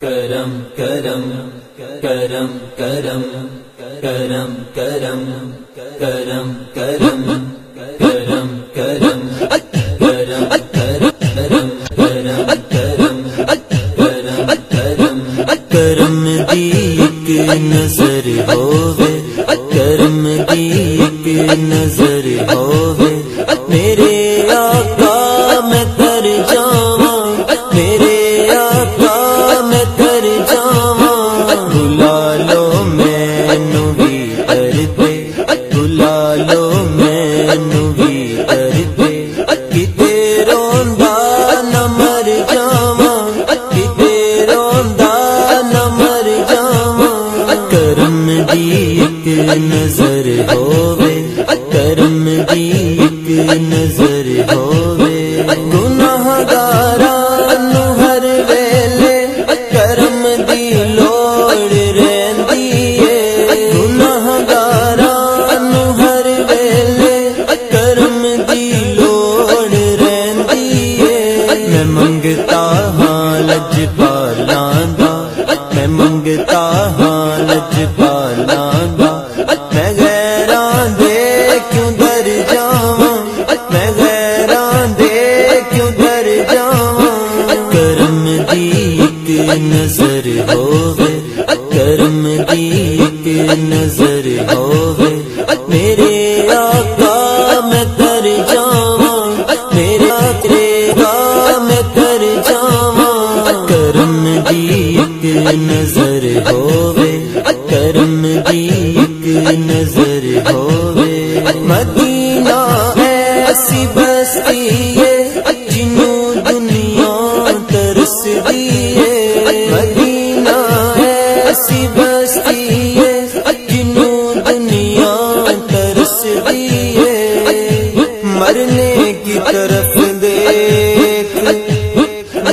کرم کرم کرم کرم کرم کرم کرم کرم کرم کرم کرم کرم کرم کرم کرم کرم دی ایک نظر ہووے، کرم دی ایک نظر ہووے، میرے آقا میں تر جاواں، میرے آقا میں تر جاواں، بلا لو مینوں بھی کرتے، بلا لو مینوں بھی کرتے، کتے روندا نہ مر جاواں، کتے روندا نہ مر جاواں، کرم دی ایک نظر ہووے، کرم دی ایک نظر ہووے، گناہگاراں نوں ہر ویلے کرم دی لوڑ رہندی اے، گناہگاراں نوں ہر ویلے کرم دی لوڑ رہندی اے، میں منگتا ہاں لجپالاں دا، میں منگتا ہاں لجپالاں دا، میں غیراں دے کیوں در جاواں، میں غیراں دے کیوں در جاواں، کرم دی ایک نظر ہووے، کرم دی ایک نظر ہووے، میرے آقا میں تر جاواں، میرے آقا میں تر جاواں، کرم دی ایک نظر ہووے، کرم دی ایک نظر ہووے، مدینہ ایسی بستی ہے جنوں دنیا ترسدی ہے، مدینہ ایسی بستی ہے جنوں دنیا ترسدی ہے، مرنے کی طرف دیکھ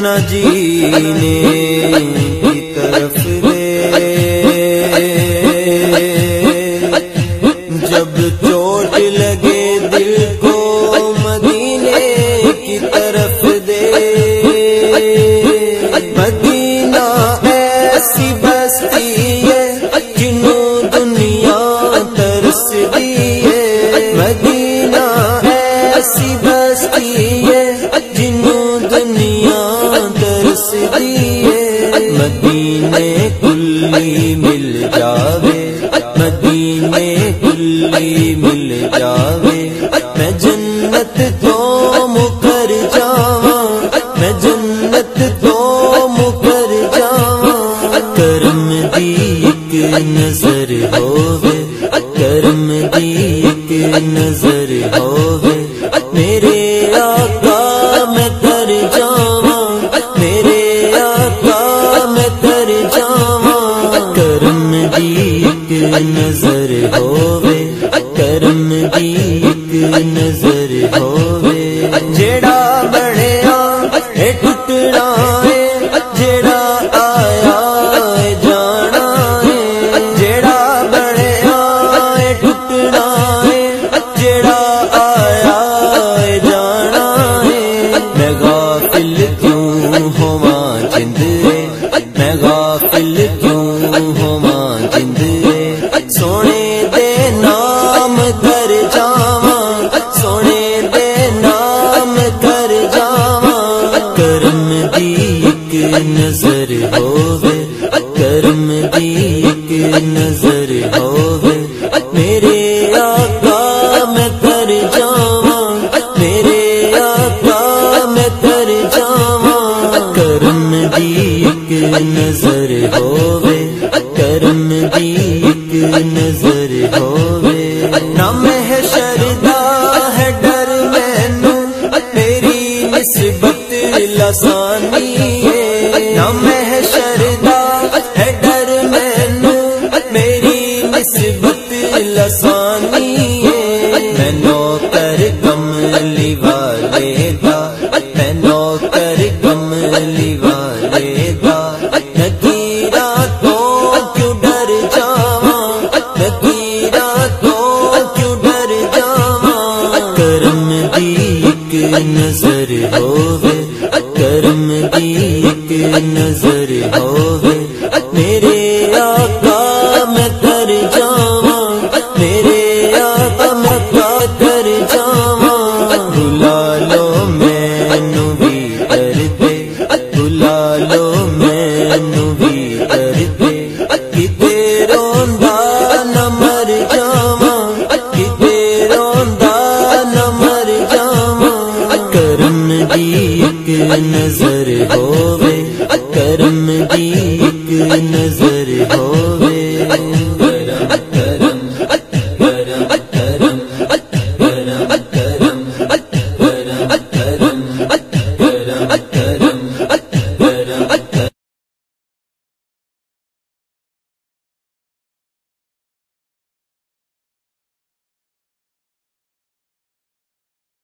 نہ جینے کی طرف جب چوٹ لگے دل کو مدینے کی طرف دے، مدینہ ایسی بستی ہے جنوں دنیا ترسدی ہے، مدینہ ایسی بستی ہے جنوں دنیا ترسدی ہے، مدینے کلی مل جاوے، مدینے کلی مل جاوے، میں جنت تو مکر جاواں، میں جنت تو مکر جاواں، کرم دی ایک نظر ہووے، کرم دی ایک نظر ہووے، میرے آقا میں تر جاواں، میرے آقا میں تر جاواں، کرم دی ایک نظر ہووے، کرم دی ایک نظر ہووے، جیڑا بنیا اے ٹکڑا ہے، جیڑا آیا اے جانا ہے، جیڑا بنیا اے ٹکڑا ہے، جیڑا آیا اے جانا ہے، میں غافل کیوں ہوواں جند اے، میں غافل کیوں ہوواں جند اے، سونے دے نام کر جاواں، سونے دے نام کر جاواں، کرم دی ایک نظر ہووے، کرم دی ایک نظر ہووے، میرے آقا میں تر جاواں، میرے آقا میں تر جاواں، کرم دی ایک نظر ہووے، کرم دی ایک نظر ہووے، نہ محشر دا ہے ڈر مینوں، میری نسبت لسانی ہے، نہ محشر دا ہے ڈر مینوں، میری نسبت لسانی ہے، میں نوکر کملی والے دا، میں نوکر کملی والے دا، نکیراں تو کیوں ڈر جاواں، نکیراں تو کیوں ڈر جاواں، کرم دی ایک نظر ہووے، کرم دی ایک نظر نظر ہووے میرے آقا میں کر جاواں میرے آقا میں کر جاواں بلا لو مینوں وی کرتے بلا لو مینوں وی کرتے کتے روندا نہ مر جاواں کتے روندا نہ مر جاواں کرم دی ایک نظر ہووے کرم دی ایک نظر